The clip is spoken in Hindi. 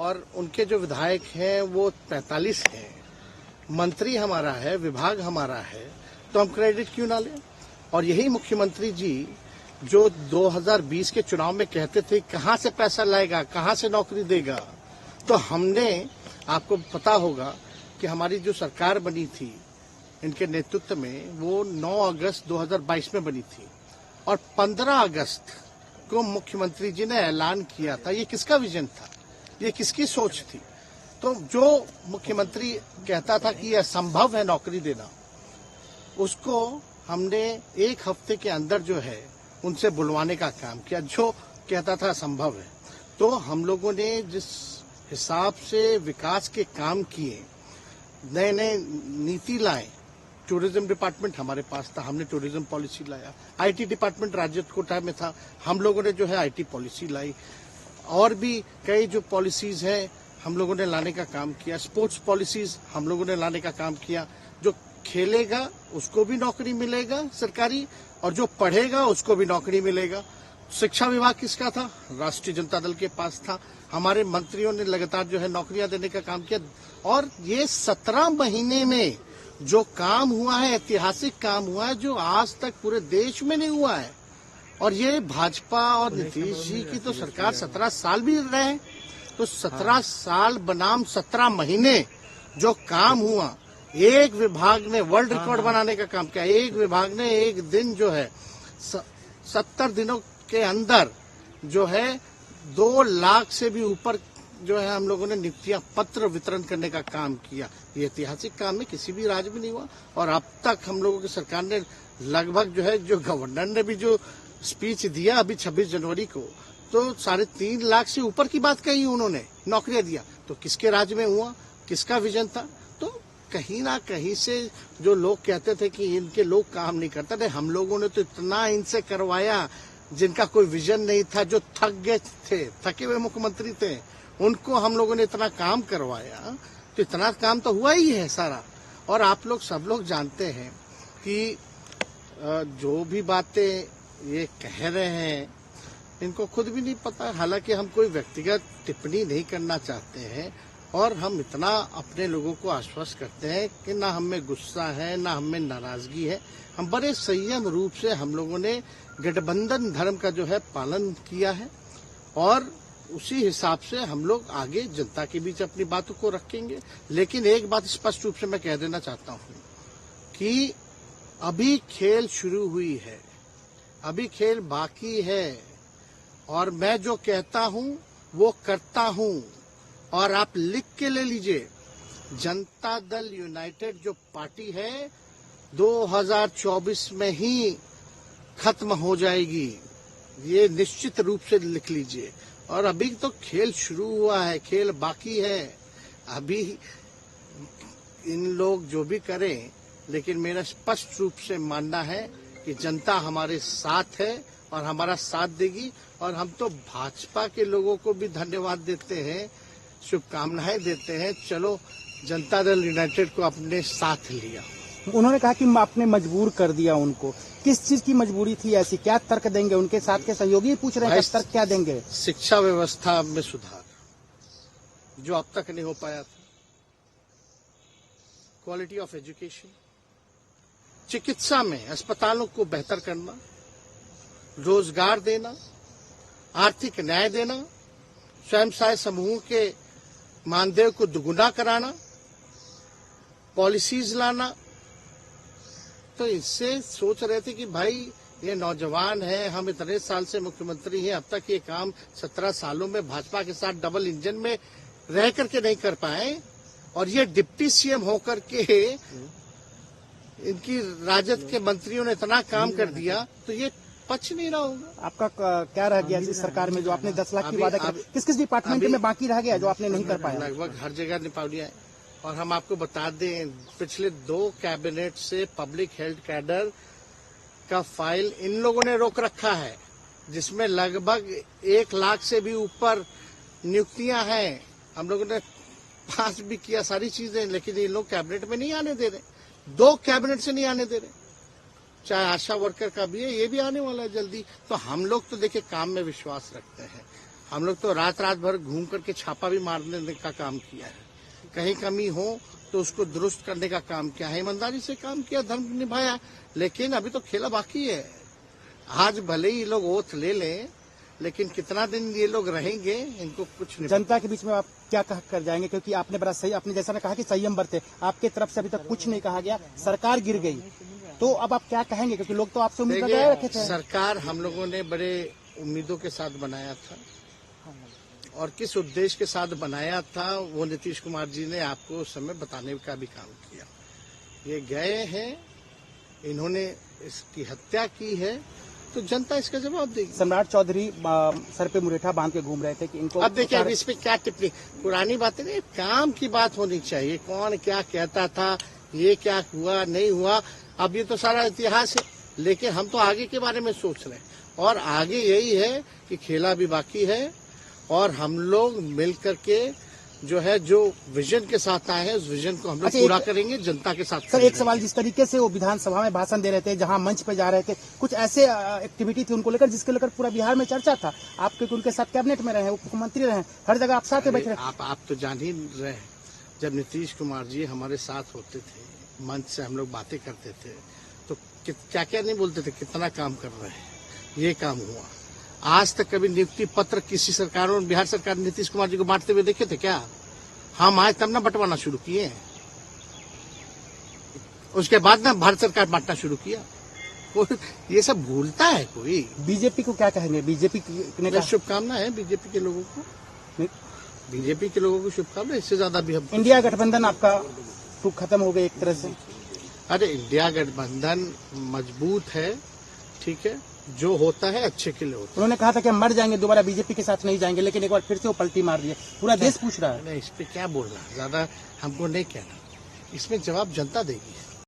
और उनके जो विधायक हैं वो 45 हैं, मंत्री हमारा है, विभाग हमारा है, तो हम क्रेडिट क्यों ना लें। और यही मुख्यमंत्री जी जो 2020 के चुनाव में कहते थे कहां से पैसा लाएगा, कहां से नौकरी देगा, तो हमने, आपको पता होगा कि हमारी जो सरकार बनी थी इनके नेतृत्व में, वो 9 अगस्त 2022 में बनी थी और 15 अगस्त को मुख्यमंत्री जी ने ऐलान किया था। ये किसका विजन था, ये किसकी सोच थी। तो जो मुख्यमंत्री कहता था कि यह संभव है नौकरी देना, उसको हमने एक हफ्ते के अंदर जो है उनसे बुलवाने का काम किया, जो कहता था संभव है। तो हम लोगों ने जिस हिसाब से विकास के काम किए, नए नए नीति लाए, टूरिज्म डिपार्टमेंट हमारे पास था, हमने टूरिज्म पॉलिसी लाया। आईटी डिपार्टमेंट राज्य कोटा में था, हम लोगों ने जो है आईटी पॉलिसी लाई। और भी कई जो पॉलिसीज हैं हम लोगों ने लाने का काम किया। स्पोर्ट्स पॉलिसीज हम लोगों ने लाने का काम किया। जो खेलेगा उसको भी नौकरी मिलेगा सरकारी, और जो पढ़ेगा उसको भी नौकरी मिलेगा। शिक्षा विभाग किसका था, राष्ट्रीय जनता दल के पास था। हमारे मंत्रियों ने लगातार जो है नौकरियां देने का काम किया। और ये 17 महीने में जो काम हुआ है, ऐतिहासिक काम हुआ है, जो आज तक पूरे देश में नहीं हुआ है। और ये भाजपा और नीतीश जी की तो सरकार 17 साल भी रहे, तो 17 साल बनाम 17 महीने जो काम हुआ, एक विभाग ने वर्ल्ड रिकॉर्ड बनाने का काम किया। एक विभाग ने एक दिन जो है 70 दिनों के अंदर जो है 2 लाख से भी ऊपर जो है हम लोगों ने नियुक्तियां पत्र वितरण करने का काम किया। ये ऐतिहासिक काम है, किसी भी राज्य में नहीं हुआ। और अब तक हम लोगों की सरकार ने लगभग जो है, जो गवर्नर ने भी जो स्पीच दिया अभी 26 जनवरी को, तो 3.5 लाख से ऊपर की बात कही उन्होंने, नौकरियां दिया। तो किसके राज्य में हुआ, किसका विजन था। तो कहीं ना कहीं से जो लोग कहते थे कि इनके लोग काम नहीं करते थे, हम लोगों ने तो इतना इनसे करवाया जिनका कोई विजन नहीं था, जो थक गए थे, थके हुए मुख्यमंत्री थे, उनको हम लोगों ने इतना काम करवाया। तो इतना काम तो हुआ ही है सारा। और आप लोग सब लोग जानते हैं कि जो भी बातें ये कह रहे हैं इनको खुद भी नहीं पता। हालांकि हम कोई व्यक्तिगत टिप्पणी नहीं करना चाहते हैं, और हम इतना अपने लोगों को आश्वस्त करते हैं कि ना हम में गुस्सा है, ना हम में नाराजगी है। हम बड़े संयम रूप से हम लोगों ने गठबंधन धर्म का जो है पालन किया है, और उसी हिसाब से हम लोग आगे जनता के बीच अपनी बातों को रखेंगे। लेकिन एक बात स्पष्ट रूप से मैं कह देना चाहता हूं कि अभी खेल शुरू हुई है, अभी खेल बाकी है, और मैं जो कहता हूं वो करता हूं। और आप लिख के ले लीजिए, जनता दल यूनाइटेड जो पार्टी है 2024 में ही खत्म हो जाएगी, ये निश्चित रूप से लिख लीजिए। और अभी तो खेल शुरू हुआ है, खेल बाकी है। अभी इन लोग जो भी करें, लेकिन मेरा स्पष्ट रूप से मानना है कि जनता हमारे साथ है और हमारा साथ देगी। और हम तो भाजपा के लोगों को भी धन्यवाद देते हैं, शुभकामनाएं देते हैं। चलो, जनता दल यूनाइटेड को अपने साथ लिया। उन्होंने कहा कि आपने मजबूर कर दिया उनको। किस चीज की मजबूरी थी ऐसी, क्या तर्क देंगे? उनके साथ के सहयोगी पूछ रहे हैं, तर्क क्या देंगे? शिक्षा व्यवस्था में सुधार जो अब तक नहीं हो पाया था, क्वालिटी ऑफ एजुकेशन, चिकित्सा में अस्पतालों को बेहतर करना, रोजगार देना, आर्थिक न्याय देना, स्वयं सहायता समूह के मानदेय को दुगुना कराना, पॉलिसीज लाना। तो इससे सोच रहे थे कि भाई ये नौजवान है, हम इतने साल से मुख्यमंत्री हैं, अब तक ये काम 17 सालों में भाजपा के साथ डबल इंजन में रह करके नहीं कर पाए, और ये डिप्टी सीएम होकर के इनकी राजद के मंत्रियों ने इतना काम कर दिया, तो ये पच नहीं रहा होगा। आपका क्या रह गया इस सरकार में जो आपने 10 लाख की वादा किया? किस किस डिपार्टमेंट में बाकी रह गया जो आपने नहीं कर पाया? लगभग हर जगह निपा दिया है। और हम आपको बता दें, पिछले 2 कैबिनेट से पब्लिक हेल्थ कैडर का फाइल इन लोगों ने रोक रखा है, जिसमें लगभग 1 लाख से भी ऊपर नियुक्तियां हैं। हम लोगों ने पास भी किया सारी चीजें, लेकिन ये लोग कैबिनेट में नहीं आने दे रहे। 2 कैबिनेट से नहीं आने दे रहे। चाहे आशा वर्कर का भी है, ये भी आने वाला है जल्दी। तो हम लोग तो देखिए काम में विश्वास रखते हैं। हम लोग तो रात रात भर घूम करके छापा भी मारने का काम किया है। कहीं कमी हो तो उसको दुरुस्त करने का काम किया है, ईमानदारी से काम किया, धर्म निभाया। लेकिन अभी तो खेला बाकी है। आज भले ही लोग ओथ ले लें, लेकिन कितना दिन ये लोग रहेंगे, इनको कुछ नहीं। जनता के बीच में आप क्या कह कर जाएंगे, क्योंकि आपने बड़ा सही, आपने जैसा ने कहा कि संयम बरते, आपके तरफ से अभी तक कुछ नहीं कहा गया, सरकार गिर गई, तो अब आप क्या कहेंगे, क्योंकि लोग तो आपसे उम्मीद लगाए रखे थे। सरकार हम लोगों ने बड़े उम्मीदों के साथ बनाया था, और किस उद्देश्य के साथ बनाया था वो नीतीश कुमार जी ने आपको उस समय बताने का भी काम किया। ये गए हैं, इन्होंने इसकी हत्या की है, तो जनता इसका जवाब देगी। सम्राट चौधरी सर पे मुरेठा बांध के घूम रहे थे कि इनको अब देखिए, अब इस पे क्या टिप्पणी, पुरानी बातें नहीं, काम की बात होनी चाहिए। कौन क्या कहता था, ये क्या हुआ नहीं हुआ, अब ये तो सारा इतिहास है। लेकिन हम तो आगे के बारे में सोच रहे हैं, और आगे यही है कि खेला भी बाकी है, और हम लोग मिल करके जो है, जो विजन के साथ आए हैं, उस विजन को हम लोग पूरा करेंगे, जनता के साथ। सर, एक सवाल, जिस तरीके से वो विधानसभा में भाषण दे रहे थे, जहां मंच पे जा रहे थे, कुछ ऐसे एक्टिविटी थी उनको लेकर जिसके लेकर पूरा बिहार में चर्चा था। आप क्योंकि उनके साथ कैबिनेट में रहे, उप मुख्यमंत्री रहे, हर जगह आप साथ में बैठे रहे। आप तो जान ही रहे हैं, जब नीतीश कुमार जी हमारे साथ होते थे, मंच से हम लोग बातें करते थे, तो क्या क्या नहीं बोलते थे, कितना काम कर रहे हैं, ये काम हुआ। आज तक कभी नियुक्ति पत्र किसी सरकारों, बिहार सरकार नीतीश कुमार जी को बांटते हुए देखे थे क्या? हम आए तब ना बंटवाना शुरू किए, उसके बाद ना भारत सरकार बांटना शुरू किया। ये सब भूलता है कोई? बीजेपी को क्या कहेंगे? बीजेपी ने शुभकामना है बीजेपी के लोगों को, बीजेपी के लोगों को शुभकामना। इससे ज्यादा भी हम, इंडिया गठबंधन आपका तो खत्म हो गया एक तरह से। अरे इंडिया गठबंधन मजबूत है, ठीक है, जो होता है अच्छे के लिए होता है। उन्होंने कहा था कि हम मर जाएंगे, दोबारा बीजेपी के साथ नहीं जाएंगे, लेकिन एक बार फिर से वो पलटी मार दिए। पूरा देश पूछ रहा है। नहीं, इस पे क्या बोलना, ज्यादा हमको नहीं कहना, इसमें जवाब जनता देगी।